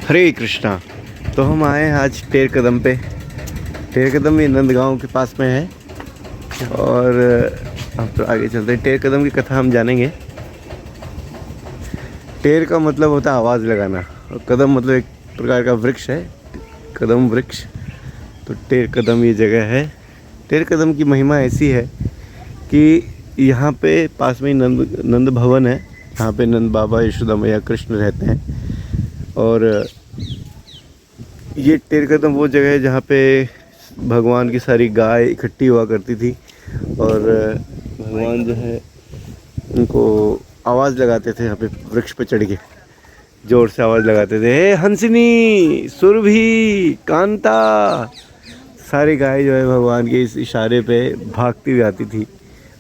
हरे कृष्णा। तो हम आए हैं आज टेर कदम पे। टेर कदम ये नंदगांव के पास में है और हम तो आगे चलते हैं। टेर कदम की कथा हम जानेंगे। टेर का मतलब होता है आवाज़ लगाना और कदम मतलब एक प्रकार का वृक्ष है, कदम वृक्ष। तो टेर कदम ये जगह है। टेर कदम की महिमा ऐसी है कि यहाँ पे पास में ही नंद भवन है। यहाँ पे नंद बाबा, यशोदा मैया, कृष्ण रहते हैं। और ये टेर कदम वो जगह है जहाँ पे भगवान की सारी गाय इकट्ठी हुआ करती थी और भगवान जो है उनको आवाज़ लगाते थे। यहाँ पे वृक्ष पे चढ़ के जोर से आवाज़ लगाते थे, हे हंसिनी, सुरभि, कांता। सारी गाय जो है भगवान के इस इशारे पे भागती हुई आती थी।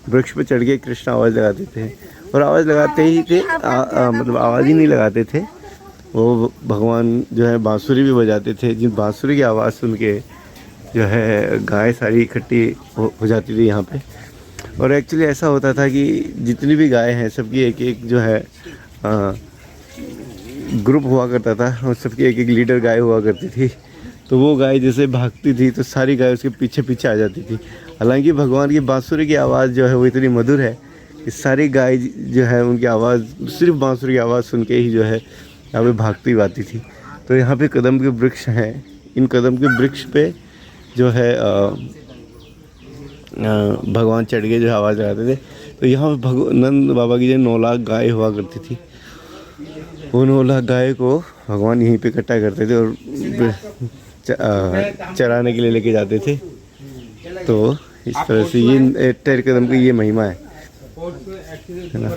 वृक्ष पे चढ़ के कृष्ण आवाज़ लगाते थे और आवाज़ लगाते ही थे मतलब आवाज़ ही नहीं लगाते थे, वो भगवान जो है बांसुरी भी बजाते थे। जिन बांसुरी की आवाज़ सुन के जो है गाय सारी इकट्ठी हो जाती थी यहाँ पे। और एक्चुअली ऐसा होता था कि जितनी भी गाय हैं सबकी एक एक जो है ग्रुप हुआ करता था और सबकी एक एक लीडर गाय हुआ करती थी। तो वो गाय जैसे भागती थी तो सारी गाय उसके पीछे पीछे आ जाती थी। हालांकि भगवान की बांसुरी की आवाज़ जो है वो इतनी मधुर है कि सारी गाय जो है उनकी आवाज़ सिर्फ बांसुरी की आवाज़ सुन के ही जो है यहाँ पे भागती आती थी। तो यहाँ पे कदम के वृक्ष हैं। इन कदम के वृक्ष पे जो है भगवान चढ़ के जो है आवाज़ लगाते थे। तो यहाँ पे नंद बाबा की जो 9 लाख गाय हुआ करती थी, वो 9 लाख गाय को भगवान यहीं पे इकट्ठा करते थे और चराने के लिए लेके जाते थे। तो इस तरह से ये टेर कदम की ये महिमा है ना।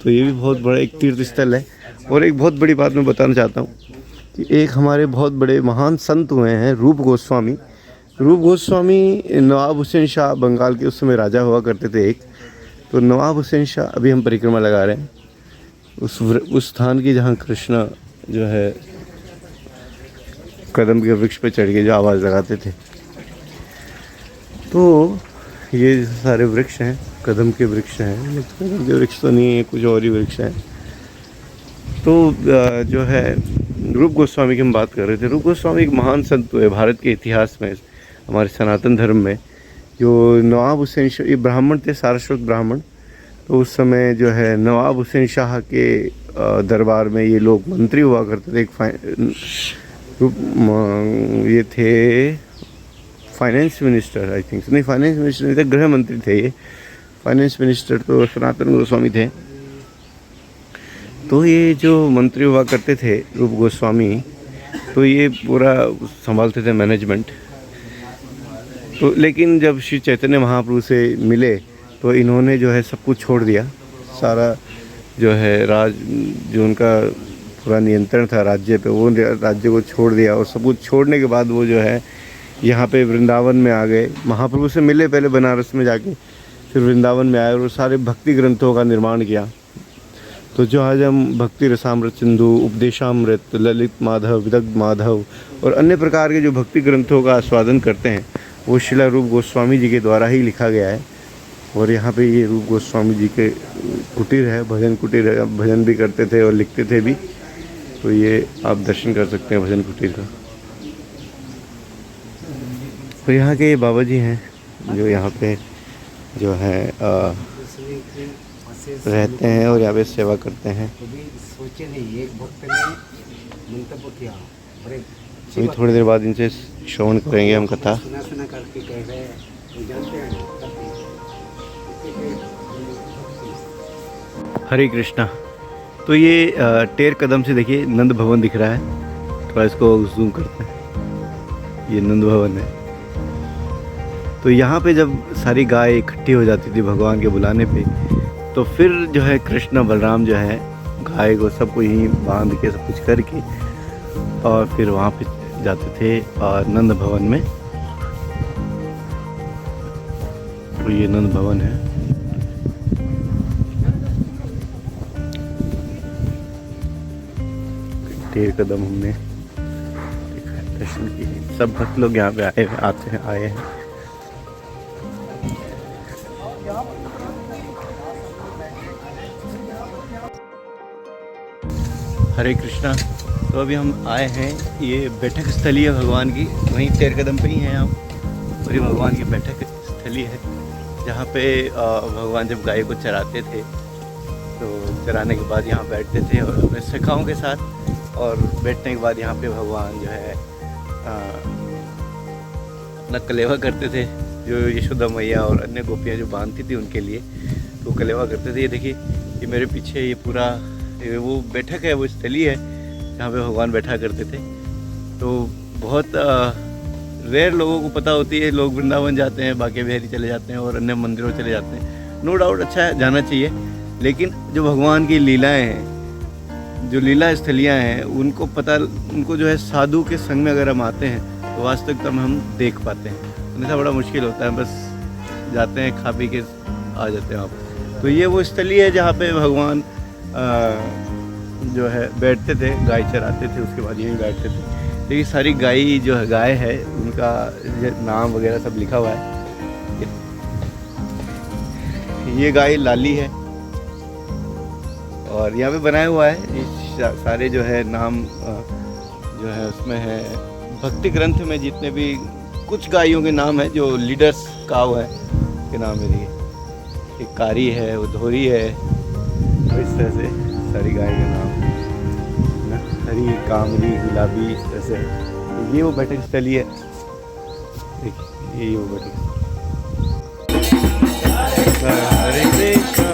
तो ये भी बहुत बड़ा एक तीर्थ स्थल है। और एक बहुत बड़ी बात मैं बताना चाहता हूँ कि एक हमारे बहुत बड़े महान संत हुए हैं रूप गोस्वामी। रूप गोस्वामी नवाब हुसैन शाह बंगाल के उस समय राजा हुआ करते थे एक। तो नवाब हुसैन शाह, अभी हम परिक्रमा लगा रहे हैं उस स्थान की जहाँ कृष्णा जो है कदम के वृक्ष पे चढ़ के जो आवाज़ लगाते थे। तो ये सारे वृक्ष हैं, कदम के वृक्ष हैं। कदम के वृक्ष तो नहीं है, कुछ और ही वृक्ष हैं। तो जो है रूप गोस्वामी की हम बात कर रहे थे। रूप गोस्वामी एक महान संत हुए भारत के इतिहास में, हमारे सनातन धर्म में। जो नवाब हुसैन शाह, ये ब्राह्मण थे, सारस्वत ब्राह्मण। तो उस समय जो है नवाब हुसैन शाह के दरबार में ये लोग मंत्री हुआ करते थे। ये थे फाइनेंस मिनिस्टर, आई थिंक। नहीं, फाइनेंस मिनिस्टर नहीं थे, गृह मंत्री थे ये। फाइनेंस मिनिस्टर तो सनातन गोस्वामी थे। तो ये जो मंत्री हुआ करते थे रूप गोस्वामी, तो ये पूरा संभालते थे मैनेजमेंट। तो लेकिन जब श्री चैतन्य महाप्रभु से मिले तो इन्होंने जो है सब कुछ छोड़ दिया। सारा जो है जो उनका पूरा नियंत्रण था राज्य पे, वो राज्य को छोड़ दिया। और सब कुछ छोड़ने के बाद वो जो है यहाँ पे वृंदावन में आ गए। महाप्रभु से मिले पहले बनारस में जाके, फिर वृंदावन में आए और सारे भक्ति ग्रंथों का निर्माण किया। तो जो आज हम भक्ति रसामृत सिंधु, उपदेशामृत, ललित माधव, विदग्ध माधव और अन्य प्रकार के जो भक्ति ग्रंथों का आस्वादन करते हैं, वो शिला रूप गोस्वामी जी के द्वारा ही लिखा गया है। और यहाँ पे ये रूप गोस्वामी जी के कुटीर है, भजन कुटीर है। भजन भी करते थे और लिखते थे भी। तो ये आप दर्शन कर सकते हैं भजन कुटीर का। तो यहाँ के ये बाबा जी हैं जो यहाँ पे जो है रहते हैं और यहाँ पे सेवा करते हैं। अभी थोड़ी देर बाद इनसे श्रवण करेंगे हम कथा। हरे कृष्णा। तो ये टेर कदम से देखिए नंद भवन दिख रहा है। थोड़ा इसको जूम करते हैं, ये नंद भवन है। तो यहाँ पे जब सारी गाय इकट्ठी हो जाती थी भगवान के बुलाने पे, तो फिर जो है कृष्ण बलराम जो है गाय को सबको यहीं बांध के सब कुछ करके और फिर वहाँ पे जाते थे और नंद भवन में। तो ये नंद भवन है। टेर कदम हमने दर्शन किए। सब भक्त लोग यहाँ पे आए हैं। हरे कृष्णा। तो अभी हम आए हैं, ये बैठक स्थली है भगवान की, वहीं तेर कदम पे ही हैं हम, और ये भगवान की बैठक स्थली है जहाँ पे भगवान जब गाय को चराते थे तो चराने के बाद यहाँ बैठते थे और अपने सखाओं के साथ, और बैठने के बाद यहाँ पे भगवान जो है अपना कलेवा करते थे, जो यशोदा मैया और अन्य गोपियाँ जो बांधती थी उनके लिए, तो कलेवा करते थे। ये देखिए, ये मेरे पीछे ये पूरा ये वो बैठक है, वो स्थली है जहाँ पे भगवान बैठा करते थे। तो बहुत रेयर लोगों को पता होती है, लोग वृंदावन जाते हैं, बांके बिहारी चले जाते हैं और अन्य मंदिरों चले जाते हैं, नो डाउट अच्छा है, जाना चाहिए, लेकिन जो भगवान की लीलाएं हैं, जो लीला स्थलियाँ हैं, उनको पता, उनको जो है साधु के संग में अगर हम आते हैं तो वास्तविकता में हम देख पाते हैं, अन्यथा बड़ा मुश्किल होता है, बस जाते हैं खा पी के आ जाते हैं आप। तो ये वो स्थली है जहाँ पे भगवान जो है बैठते थे, गाय चराते थे, उसके बाद यहीं बैठते थे। तो ये सारी गाय है उनका नाम वगैरह सब लिखा हुआ है। ये गाय लाली है और यहाँ पे बनाया हुआ है ये सारे जो है नाम जो है उसमें है, भक्ति ग्रंथ में जितने भी कुछ गायों के नाम है जो लीडर्स काव है के नाम है। एक कारी है, उधोरी है, तो इस तरह से सारी गाय के नाम ना, हरी, कामरी, गुलाबी, इस तरह से। तो ये वो बैठक स्थली है, देखिए ये वो बैठक। हरे कृष्णा